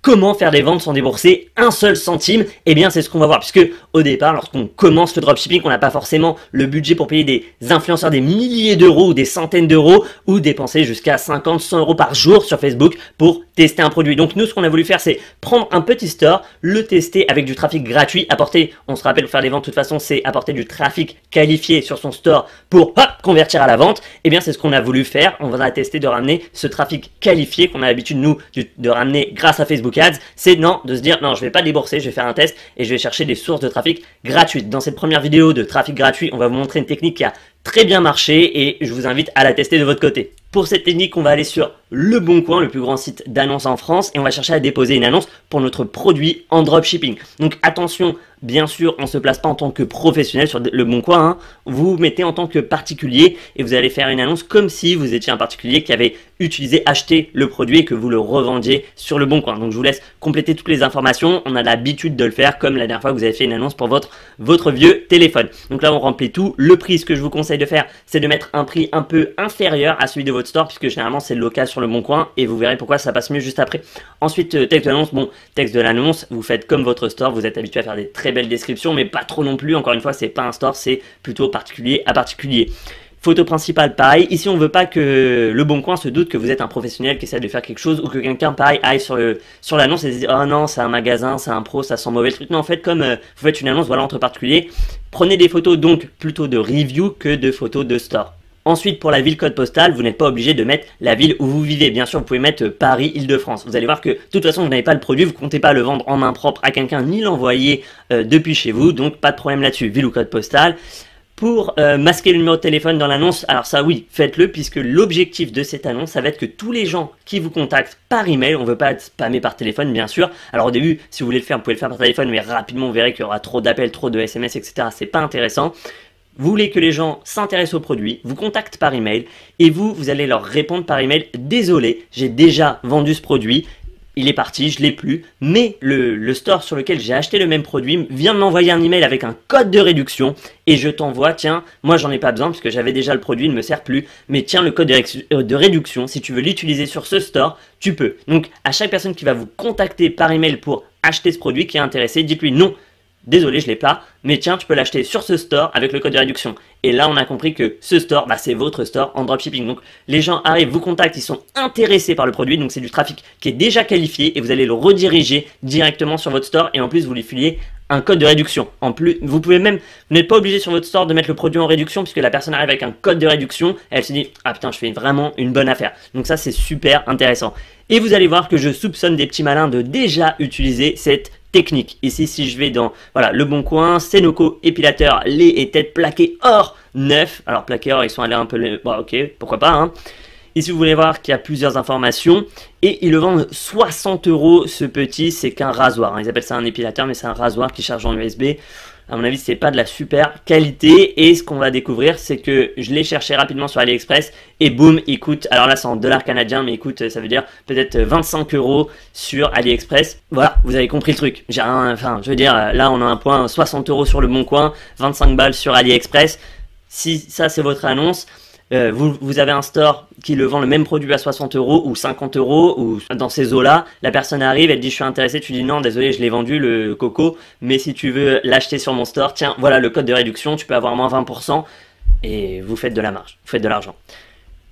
Comment faire des ventes sans débourser un seul centime? Eh bien, c'est ce qu'on va voir, puisque au départ, lorsqu'on commence le dropshipping, on n'a pas forcément le budget pour payer des influenceurs des milliers d'euros ou des centaines d'euros, ou dépenser jusqu'à 50, 100 euros par jour sur Facebook pour tester un produit. Donc nous, ce qu'on a voulu faire, c'est prendre un petit store, le tester avec du trafic gratuit, apporter, on se rappelle, pour faire des ventes, de toute façon, c'est apporter du trafic qualifié sur son store pour convertir à la vente. Eh bien, c'est ce qu'on a voulu faire. On va tester de ramener ce trafic qualifié qu'on a l'habitude, nous, de ramener grâce à Facebook Ads. C'est de se dire, non, je vais pas débourser, je vais faire un test et je vais chercher des sources de trafic gratuites. Dans cette première vidéo de trafic gratuit, on va vous montrer une technique qui a très bien marché et je vous invite à la tester de votre côté. Pour cette technique, on va aller sur Le Bon Coin, le plus grand site d'annonces en France, et on va chercher à déposer une annonce pour notre produit en dropshipping. Donc attention, bien sûr, on ne se place pas en tant que professionnel sur Le Bon Coin, hein. Vous mettez en tant que particulier et vous allez faire une annonce comme si vous étiez un particulier qui avait acheté le produit et que vous le revendiez sur Le Bon Coin. Donc je vous laisse compléter toutes les informations. On a l'habitude de le faire comme la dernière fois que vous avez fait une annonce pour votre vieux téléphone. Donc là, on remplit tout. Le prix, ce que je vous conseille de faire, c'est de mettre un prix un peu inférieur à celui de votre store, puisque généralement c'est le local sur Le Bon Coin et vous verrez pourquoi ça passe mieux juste après. Ensuite, texte de l'annonce. Bon, texte de l'annonce, vous faites comme votre store, vous êtes habitué à faire des très belles descriptions, mais pas trop non plus. Encore une fois, c'est pas un store, c'est plutôt particulier à particulier. Photo principale, pareil. Ici, on veut pas que Le Bon Coin se doute que vous êtes un professionnel qui essaie de faire quelque chose ou que quelqu'un, pareil, aille sur l'annonce et se dise, oh non, c'est un magasin, c'est un pro, ça sent mauvais le truc. Non, en fait, comme vous faites une annonce, voilà, entre particuliers, prenez des photos donc plutôt de review que de photos de store. Ensuite, pour la ville code postal, vous n'êtes pas obligé de mettre la ville où vous vivez. Bien sûr, vous pouvez mettre Paris, Île-de-France. Vous allez voir que de toute façon, vous n'avez pas le produit, vous ne comptez pas le vendre en main propre à quelqu'un ni l'envoyer depuis chez vous. Donc, pas de problème là-dessus. Ville ou code postal. Pour masquer le numéro de téléphone dans l'annonce, alors ça oui, faites-le, puisque l'objectif de cette annonce, ça va être que tous les gens qui vous contactent par email, on ne veut pas être spammé par téléphone bien sûr. Alors au début, si vous voulez le faire, vous pouvez le faire par téléphone, mais rapidement vous verrez qu'il y aura trop d'appels, trop de SMS, etc. C'est pas intéressant. Vous voulez que les gens s'intéressent au produit, vous contactent par email et vous allez leur répondre par email, désolé, j'ai déjà vendu ce produit. Il est parti, je l'ai plus, mais le store sur lequel j'ai acheté le même produit vient de m'envoyer un email avec un code de réduction et je t'envoie, tiens, moi j'en ai pas besoin parce que j'avais déjà le produit, il ne me sert plus, mais tiens le code de réduction, si tu veux l'utiliser sur ce store, tu peux. Donc à chaque personne qui va vous contacter par email pour acheter ce produit qui est intéressé, dites-lui non. Désolé, je l'ai pas, mais tiens, tu peux l'acheter sur ce store avec le code de réduction. Et là, on a compris que ce store, c'est votre store en dropshipping. Donc, les gens arrivent, vous contactent, ils sont intéressés par le produit. Donc, c'est du trafic qui est déjà qualifié et vous allez le rediriger directement sur votre store. Et en plus, vous lui filiez un code de réduction. En plus, vous n'êtes pas obligé sur votre store de mettre le produit en réduction puisque la personne arrive avec un code de réduction. Et elle se dit, ah putain, je fais vraiment une bonne affaire. Donc ça, c'est super intéressant. Et vous allez voir que je soupçonne des petits malins de déjà utiliser cette technique. Ici, si je vais dans Le Bon Coin, Senoko épilateur lait et tête plaqué or neuf. Alors plaqué or, ils sont allés un peu... Bon, ok, pourquoi pas, hein. Ici, vous voulez voir qu'il y a plusieurs informations et ils le vendent 60 € ce petit, c'est qu'un rasoir, hein. Ils appellent ça un épilateur, mais c'est un rasoir qui charge en USB. À mon avis, c'est pas de la super qualité. Et ce qu'on va découvrir, c'est que je l'ai cherché rapidement sur AliExpress et boum, il coûte, alors là c'est en dollars canadiens, mais il coûte, ça veut dire peut-être 25 € sur AliExpress. Voilà, vous avez compris le truc. Je veux dire, là on a un point 60 € sur Le Bon Coin, 25 balles sur AliExpress. Si ça c'est votre annonce, vous avez un store qui le vend le même produit à 60 € ou 50 € ou dans ces eaux-là, la personne arrive, elle dit je suis intéressé, tu dis non, désolé, je l'ai vendu le coco, mais si tu veux l'acheter sur mon store, tiens, voilà le code de réduction, tu peux avoir moins 20% et vous faites de la marge, vous faites de l'argent.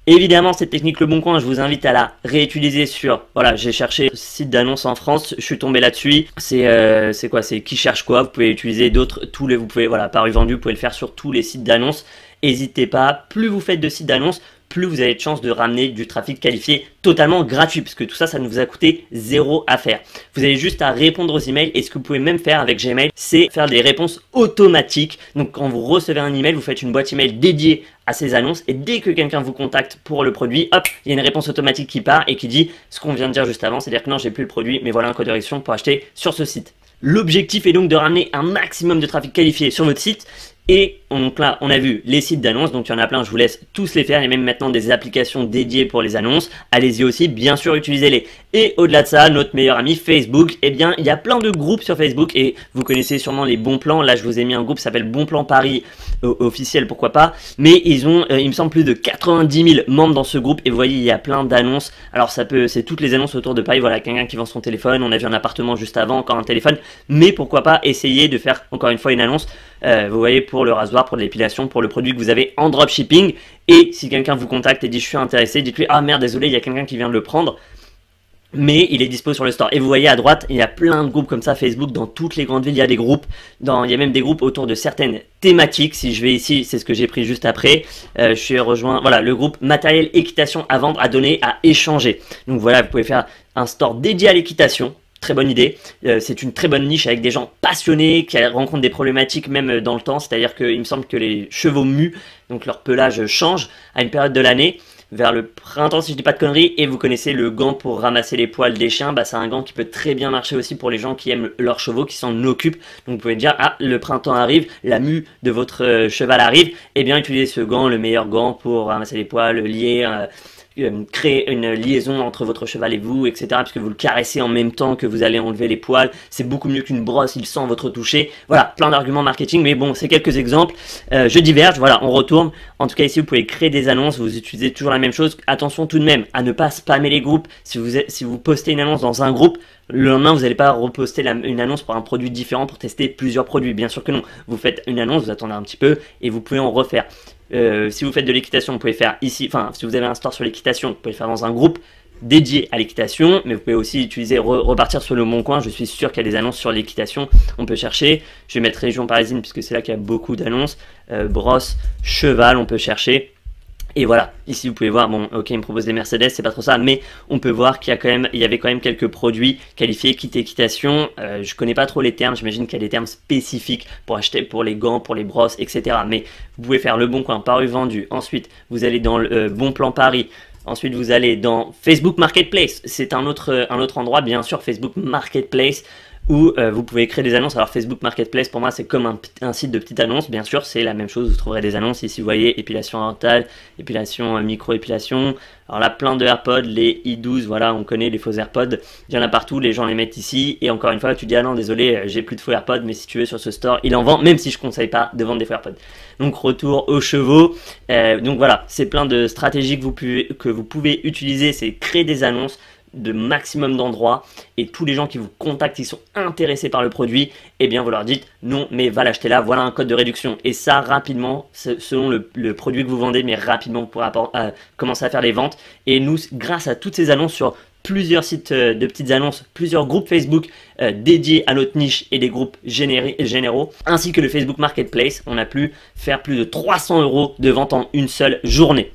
Évidemment, cette technique Le Bon Coin, je vous invite à la réutiliser sur... Voilà, j'ai cherché site d'annonce en France, je suis tombé là-dessus. C'est quoi? C'est qui cherche quoi? Vous pouvez utiliser d'autres, vous pouvez, voilà, paru vendu, vous pouvez le faire sur tous les sites d'annonce. N'hésitez pas, plus vous faites de sites d'annonce, plus vous avez de chances de ramener du trafic qualifié totalement gratuit, parce que tout ça, ça ne vous a coûté zéro à faire. Vous avez juste à répondre aux emails, et ce que vous pouvez même faire avec Gmail, c'est faire des réponses automatiques. Donc quand vous recevez un email, vous faites une boîte email dédiée à ces annonces, et dès que quelqu'un vous contacte pour le produit, hop, il y a une réponse automatique qui part et qui dit ce qu'on vient de dire juste avant, c'est-à-dire que non, j'ai plus le produit, mais voilà un code de réduction pour acheter sur ce site. L'objectif est donc de ramener un maximum de trafic qualifié sur votre site, et donc là, on a vu les sites d'annonces, donc il y en a plein, je vous laisse tous les faire. Il y a même maintenant des applications dédiées pour les annonces. Allez-y aussi, bien sûr, utilisez-les. Et au-delà de ça, notre meilleur ami Facebook, eh bien, il y a plein de groupes sur Facebook et vous connaissez sûrement les bons plans. Là, je vous ai mis un groupe qui s'appelle Bon Plan Paris, officiel, pourquoi pas. Mais ils ont, il me semble, plus de 90 000 membres dans ce groupe et vous voyez, il y a plein d'annonces. Alors, c'est toutes les annonces autour de Paris. Voilà, quelqu'un qui vend son téléphone. On a vu un appartement juste avant, encore un téléphone. Mais pourquoi pas essayer de faire encore une fois une annonce. Vous voyez, pour le rasoir, pour l'épilation, pour le produit que vous avez en dropshipping. Et si quelqu'un vous contacte et dit je suis intéressé, dites-lui ah merde, désolé, il y a quelqu'un qui vient de le prendre, mais il est dispo sur le store. Et vous voyez à droite, il y a plein de groupes comme ça Facebook dans toutes les grandes villes. Il y a des groupes, il y a même des groupes autour de certaines thématiques. Si je vais ici, c'est ce que j'ai pris juste après. Je suis rejoint, voilà, le groupe matériel équitation à vendre, à donner, à échanger. Donc voilà, vous pouvez faire un store dédié à l'équitation. Très bonne idée, c'est une très bonne niche avec des gens passionnés qui rencontrent des problématiques même dans le temps, c'est-à-dire qu'il me semble que les chevaux muent, donc leur pelage change à une période de l'année, vers le printemps si je dis pas de conneries, et vous connaissez le gant pour ramasser les poils des chiens, bah c'est un gant qui peut très bien marcher aussi pour les gens qui aiment leurs chevaux, qui s'en occupent, donc vous pouvez dire ah le printemps arrive, la mue de votre cheval arrive, et bien utilisez ce gant, le meilleur gant pour ramasser les poils, lier... créer une liaison entre votre cheval et vous, etc. Puisque vous le caressez en même temps que vous allez enlever les poils. C'est beaucoup mieux qu'une brosse, il sent votre toucher. Voilà, plein d'arguments marketing, mais bon, c'est quelques exemples. Je diverge, voilà, on retourne. En tout cas, ici, vous pouvez créer des annonces, vous utilisez toujours la même chose. Attention tout de même à ne pas spammer les groupes. Si vous postez une annonce dans un groupe, le lendemain, vous n'allez pas reposter une annonce pour un produit différent pour tester plusieurs produits. Bien sûr que non. Vous faites une annonce, vous attendez un petit peu et vous pouvez en refaire. Si vous faites de l'équitation, vous pouvez faire ici, enfin si vous avez un store sur l'équitation, vous pouvez le faire dans un groupe dédié à l'équitation, mais vous pouvez aussi utiliser, repartir sur le Bon Coin. Je suis sûr qu'il y a des annonces sur l'équitation, on peut chercher. Je vais mettre région parisienne puisque c'est là qu'il y a beaucoup d'annonces. Brosse, cheval, on peut chercher. Et voilà, ici vous pouvez voir, bon ok il me propose des Mercedes, c'est pas trop ça, mais on peut voir qu'il y avait quand même quelques produits qualifiés kit équitation. Je connais pas trop les termes, j'imagine qu'il y a des termes spécifiques pour acheter pour les gants, pour les brosses, etc. Mais vous pouvez faire le Bon Coin, paru vendu, ensuite vous allez dans le Bon Plan Paris. Ensuite, vous allez dans Facebook Marketplace. C'est un autre endroit, bien sûr, Facebook Marketplace, où vous pouvez créer des annonces. Alors Facebook Marketplace, pour moi, c'est comme un site de petites annonces. Bien sûr, c'est la même chose. Vous trouverez des annonces ici. Vous voyez, épilation dentale, épilation micro-épilation. Alors là, plein de AirPods, les i12, voilà, on connaît les faux AirPods. Il y en a partout, les gens les mettent ici. Et encore une fois, tu dis, ah non, désolé, j'ai plus de faux AirPods, mais si tu veux, sur ce store, il en vend, même si je ne conseille pas de vendre des faux AirPods. Donc, retour aux chevaux. Donc voilà, c'est plein de stratégies que vous pouvez utiliser. C'est créer des annonces de maximum d'endroits et tous les gens qui vous contactent, qui sont intéressés par le produit, eh bien vous leur dites non mais va l'acheter là, voilà un code de réduction, et ça rapidement, selon le produit que vous vendez, mais rapidement vous pourrez commencer à faire les ventes. Et nous, grâce à toutes ces annonces sur plusieurs sites de petites annonces, plusieurs groupes Facebook dédiés à notre niche et des groupes généraux, ainsi que le Facebook Marketplace, on a pu faire plus de 300 € de vente en une seule journée.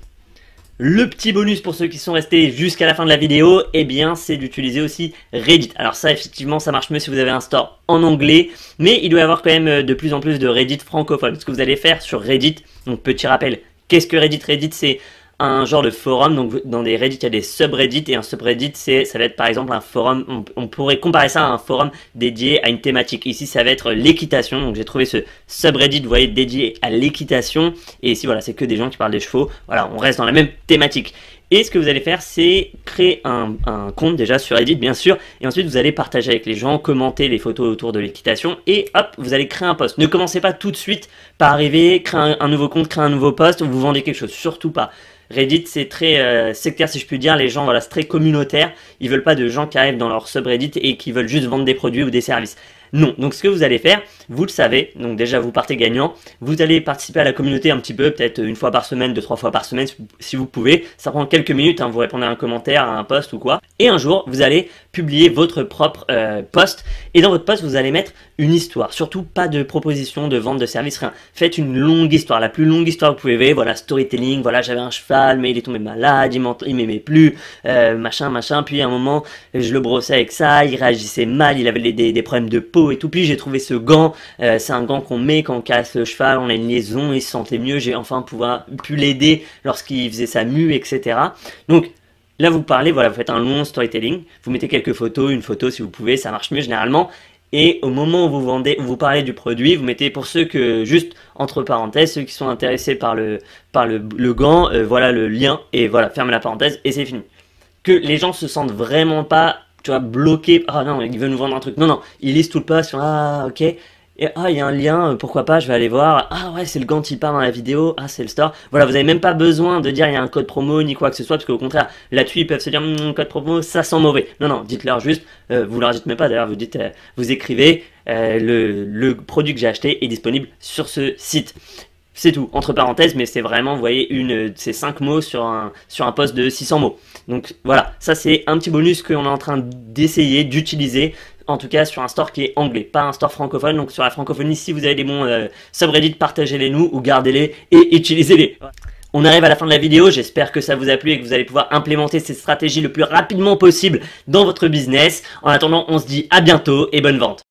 Le petit bonus pour ceux qui sont restés jusqu'à la fin de la vidéo, eh bien, c'est d'utiliser aussi Reddit. Alors ça, effectivement, ça marche mieux si vous avez un store en anglais, mais il doit y avoir quand même de plus en plus de Reddit francophones. Ce que vous allez faire sur Reddit, donc petit rappel, qu'est-ce que Reddit? Reddit, c'est un genre de forum. Donc dans des Reddit, il y a des subreddits, et un subreddit, ça va être par exemple un forum, on pourrait comparer ça à un forum dédié à une thématique. Ici, ça va être l'équitation, donc j'ai trouvé ce subreddit, vous voyez, dédié à l'équitation, et ici, voilà, c'est que des gens qui parlent des chevaux. Voilà, on reste dans la même thématique. Et ce que vous allez faire, c'est créer un compte déjà sur Reddit, bien sûr, et ensuite vous allez partager avec les gens, commenter les photos autour de l'équitation, et hop, vous allez créer un post. Ne commencez pas tout de suite par arriver, créer un nouveau compte, créer un nouveau post, où vous vendez quelque chose, surtout pas. Reddit, c'est très sectaire, si je puis dire. Les gens, voilà, c'est très communautaire. Ils veulent pas de gens qui arrivent dans leur subreddit et qui veulent juste vendre des produits ou des services. Non. Donc, ce que vous allez faire, vous le savez. Donc, déjà, vous partez gagnant. Vous allez participer à la communauté un petit peu, peut-être une fois par semaine, 2-3 fois par semaine, si vous pouvez. Ça prend quelques minutes, hein, vous répondez à un commentaire, à un post ou quoi. Et un jour, vous allez publier votre propre post. Et dans votre post, vous allez mettre une histoire. Surtout, pas de proposition de vente de service, rien. Faites une longue histoire, la plus longue histoire que vous pouvez. Voilà, storytelling. Voilà, j'avais un cheval, mais il est tombé malade, il m'aimait plus, machin. Puis à un moment, je le brossais avec ça, il réagissait mal, il avait des problèmes de peau et tout. Puis j'ai trouvé ce gant, c'est un gant qu'on met quand on casse le cheval, on a une liaison, il se sentait mieux, j'ai enfin pu l'aider lorsqu'il faisait sa mue, etc. Donc là vous parlez, voilà, vous faites un long storytelling, vous mettez quelques photos, une photo si vous pouvez, ça marche mieux généralement. et au moment où vous vendez, où vous parlez du produit, vous mettez pour ceux que, juste entre parenthèses, ceux qui sont intéressés par le gant, voilà le lien, et voilà, fermez la parenthèse, et c'est fini. Que les gens se sentent vraiment pas, tu vois, bloqués, ah non, ils veulent nous vendre un truc. Non, non, ils lisent tout le post, ah ok, et ah, il y a un lien, pourquoi pas, je vais aller voir. Ah ouais, c'est le gant qui part dans la vidéo. Ah, c'est le store. Voilà, vous avez même pas besoin de dire il y a un code promo ni quoi que ce soit, parce qu'au contraire, là-dessus, ils peuvent se dire code promo, ça sent mauvais. Non, non, dites-leur juste, vous leur dites même pas d'ailleurs, vous dites, vous écrivez, le produit que j'ai acheté est disponible sur ce site. C'est tout, entre parenthèses, mais c'est vraiment, vous voyez, c'est 5 mots sur un post de 600 mots. Donc voilà, ça c'est un petit bonus qu'on est en train d'essayer, d'utiliser, en tout cas sur un store qui est anglais, pas un store francophone. Donc sur la francophonie, si vous avez des bons subreddits, partagez-les nous ou gardez-les et utilisez-les. On arrive à la fin de la vidéo, j'espère que ça vous a plu et que vous allez pouvoir implémenter ces stratégies le plus rapidement possible dans votre business. En attendant, on se dit à bientôt et bonne vente.